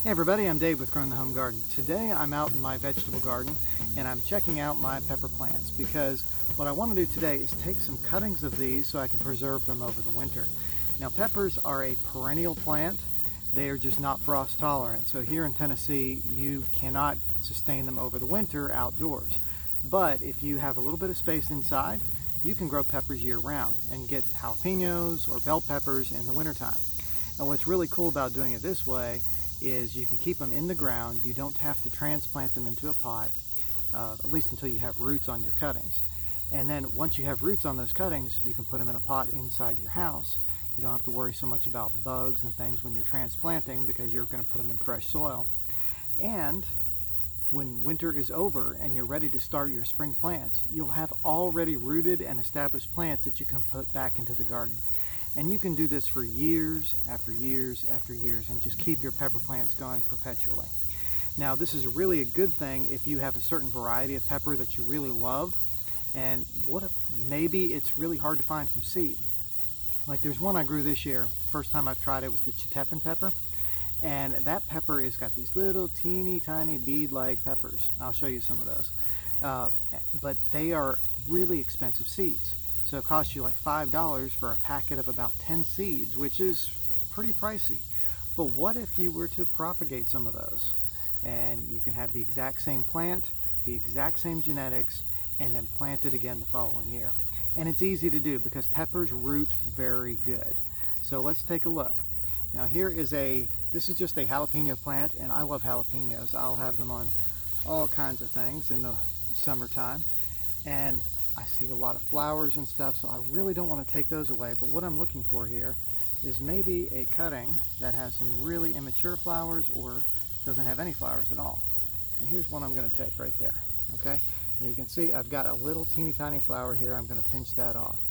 Hey everybody, I'm Dave with Growing the Home Garden. Today I'm out in my vegetable garden and I'm checking out my pepper plants because what I want to do today is take some cuttings of these so I can preserve them over the winter. Now peppers are a perennial plant. They are just not frost tolerant. So here in Tennessee you cannot sustain them over the winter outdoors. But if you have a little bit of space inside, you can grow peppers year round and get jalapenos or bell peppers in the wintertime. And what's really cool about doing it this way is you can keep them in the ground. You don't have to transplant them into a pot, at least until you have roots on your cuttings. And then once you have roots on those cuttings, you can put them in a pot inside your house. You don't have to worry so much about bugs and things when you're transplanting because you're going to put them in fresh soil. And when winter is over and you're ready to start your spring plants, you'll have already rooted and established plants that you can put back into the garden. And you can do this for years after years after years and just keep your pepper plants going perpetually. Now this is really a good thing if you have a certain variety of pepper that you really love, and what if maybe it's really hard to find from seed. Like there's one I grew this year, first time I've tried it was the Chitepin pepper, and that pepper has got these little teeny tiny bead-like peppers. I'll show you some of those, but they are really expensive seeds. So it costs you like $5 for a packet of about 10 seeds, which is pretty pricey. But what if you were to propagate some of those? And you can have the exact same plant, the exact same genetics, and then plant it again the following year. And it's easy to do because peppers root very good. So let's take a look. Now this is just a jalapeno plant, and I love jalapenos. I'll have them on all kinds of things in the summertime. And I see a lot of flowers and stuff, so I really don't want to take those away, but what I'm looking for here is maybe a cutting that has some really immature flowers or doesn't have any flowers at all. And here's one I'm going to take right there, okay? Now you can see I've got a little teeny tiny flower here. I'm going to pinch that off.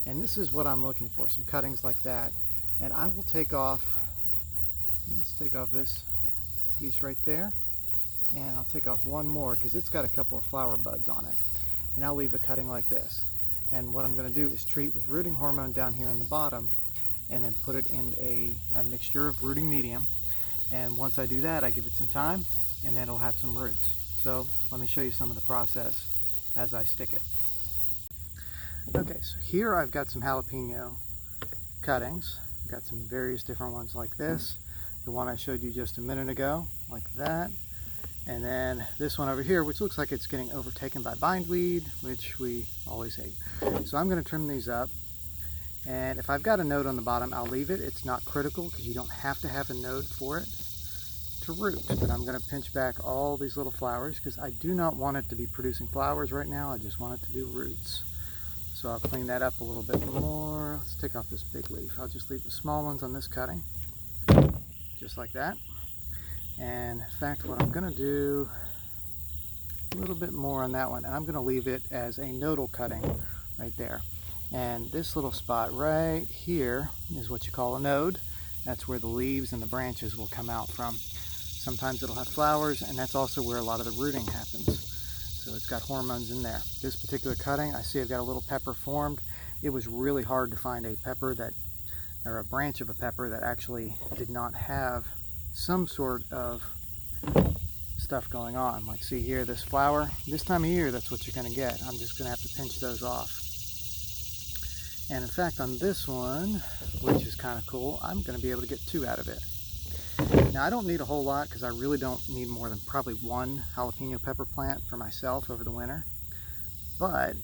And this is what I'm looking for, some cuttings like that. And I will take off, let's take off this piece right there, and I'll take off one more because it's got a couple of flower buds on it. And I'll leave a cutting like this. And what I'm going to do is treat with rooting hormone down here in the bottom and then put it in a mixture of rooting medium. And once I do that, I give it some time and then it'll have some roots. So let me show you some of the process as I stick it. Okay, so here I've got some jalapeno cuttings. I've got some various different ones like this. The one I showed you just a minute ago, like that. And then this one over here, which looks like it's getting overtaken by bindweed, which we always hate. So I'm going to trim these up. And if I've got a node on the bottom, I'll leave it. It's not critical because you don't have to have a node for it to root. But I'm going to pinch back all these little flowers because I do not want it to be producing flowers right now. I just want it to do roots. So I'll clean that up a little bit more. Let's take off this big leaf. I'll just leave the small ones on this cutting, just like that. And in fact, what I'm going to do a little bit more on that one, and I'm going to leave it as a nodal cutting right there. And this little spot right here is what you call a node. That's where the leaves and the branches will come out from. Sometimes it'll have flowers, and that's also where a lot of the rooting happens. So it's got hormones in there. This particular cutting, I see I've got a little pepper formed. It was really hard to find a pepper or a branch of a pepper that actually did not have some sort of stuff going on. Like see here, this flower, this time of year, that's what you're going to get. I'm just going to have to pinch those off. And in fact, on this one, which is kind of cool, I'm going to be able to get 2 out of it. Now I don't need a whole lot because I really don't need more than probably 1 jalapeno pepper plant for myself over the winter. But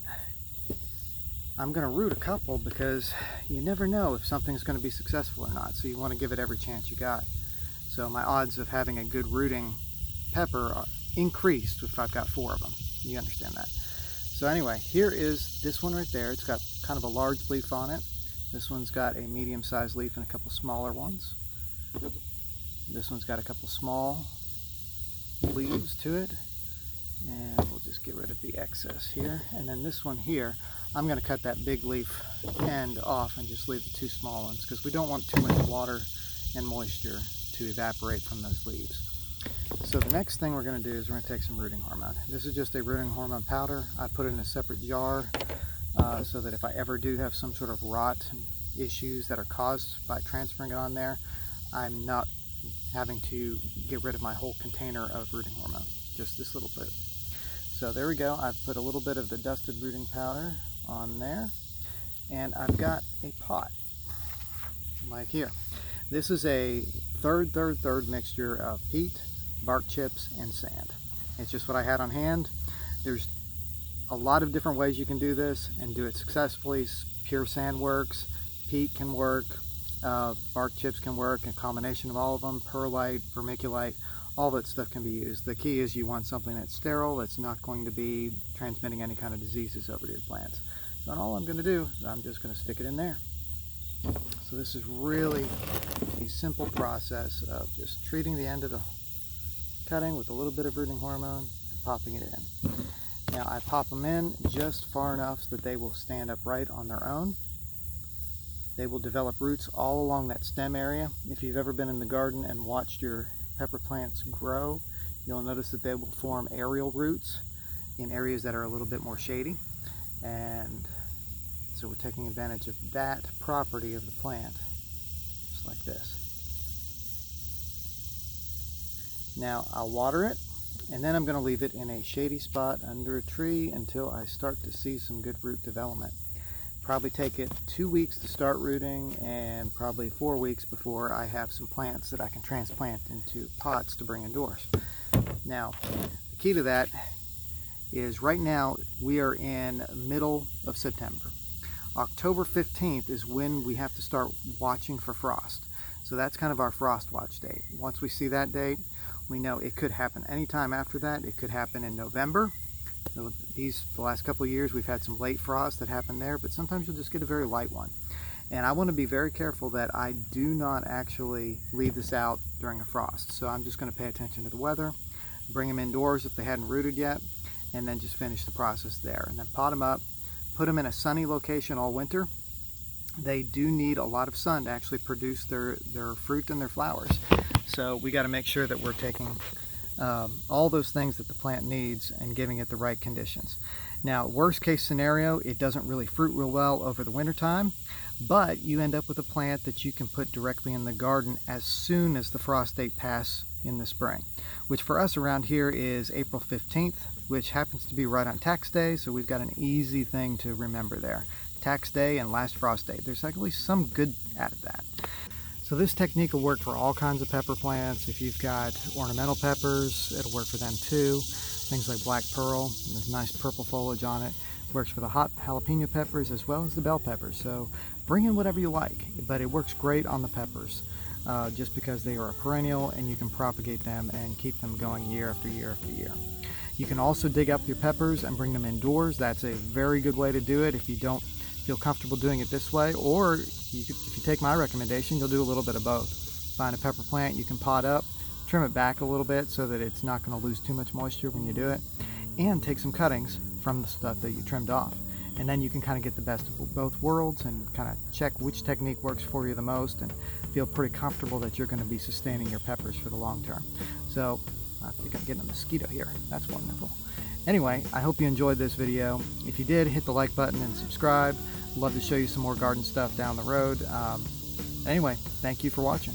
I'm going to root a couple because you never know if something's going to be successful or not. So you want to give it every chance you got. So my odds of having a good rooting pepper are increased if I've got 4 of them. You understand that. So anyway, here is this one right there. It's got kind of a large leaf on it. This one's got a medium-sized leaf and a couple smaller ones. This one's got a couple small leaves to it. And we'll just get rid of the excess here. And then this one here, I'm going to cut that big leaf end off and just leave the 2 small ones because we don't want too much water and moisture to evaporate from those leaves. So the next thing we're going to do is we're going to take some rooting hormone. This is just a rooting hormone powder. I put it in a separate jar so that if I ever do have some sort of rot issues that are caused by transferring it on there, I'm not having to get rid of my whole container of rooting hormone, just this little bit. So there we go. I've put a little bit of the dusted rooting powder on there, and I've got a pot like here. This is a third mixture of peat, bark chips, and sand. It's just what I had on hand. There's a lot of different ways you can do this and do it successfully. Pure sand works, peat can work, bark chips can work, a combination of all of them, perlite, vermiculite, all that stuff can be used. The key is you want something that's sterile, that's not going to be transmitting any kind of diseases over to your plants. So all I'm going to do is I'm just going to stick it in there. So this is really a simple process of just treating the end of the cutting with a little bit of rooting hormone and popping it in. Now I pop them in just far enough so that they will stand upright on their own. They will develop roots all along that stem area. If you've ever been in the garden and watched your pepper plants grow, you'll notice that they will form aerial roots in areas that are a little bit more shady. And so we're taking advantage of that property of the plant, just like this. Now I'll water it, and then I'm going to leave it in a shady spot under a tree until I start to see some good root development. Probably take it 2 weeks to start rooting, and probably 4 weeks before I have some plants that I can transplant into pots to bring indoors. Now, the key to that is right now we are in middle of September. October 15th is when we have to start watching for frost. So that's kind of our frost watch date. Once we see that date, we know it could happen anytime after that. It could happen in November. The last couple of years we've had some late frost that happened there, but sometimes you'll just get a very light one. And I want to be very careful that I do not actually leave this out during a frost. So I'm just going to pay attention to the weather, bring them indoors if they hadn't rooted yet, and then just finish the process there. And then pot them up, put them in a sunny location all winter. They do need a lot of sun to actually produce their fruit and their flowers. So we got to make sure that we're taking all those things that the plant needs and giving it the right conditions. Now, worst case scenario, it doesn't really fruit real well over the winter time, but you end up with a plant that you can put directly in the garden as soon as the frost date passes in the spring, which for us around here is April 15th, which happens to be right on tax day, so we've got an easy thing to remember there. Tax day and last frost date. There's actually some good out of that. So this technique will work for all kinds of pepper plants. If you've got ornamental peppers, it'll work for them too. Things like black pearl, there's nice purple foliage on it. Works for the hot jalapeno peppers as well as the bell peppers. So bring in whatever you like, but it works great on the peppers just because they are a perennial and you can propagate them and keep them going year after year after year. You can also dig up your peppers and bring them indoors. That's a very good way to do it if you don't feel comfortable doing it this way, or if you take my recommendation, you'll do a little bit of both. Find a pepper plant you can pot up, trim it back a little bit so that it's not going to lose too much moisture when you do it, and take some cuttings from the stuff that you trimmed off. And then you can kind of get the best of both worlds and kind of check which technique works for you the most and feel pretty comfortable that you're going to be sustaining your peppers for the long term. So I think I'm getting a mosquito here. That's wonderful. Anyway, I hope you enjoyed this video. If you did, hit the like button and subscribe. Love to show you some more garden stuff down the road. Anyway, thank you for watching.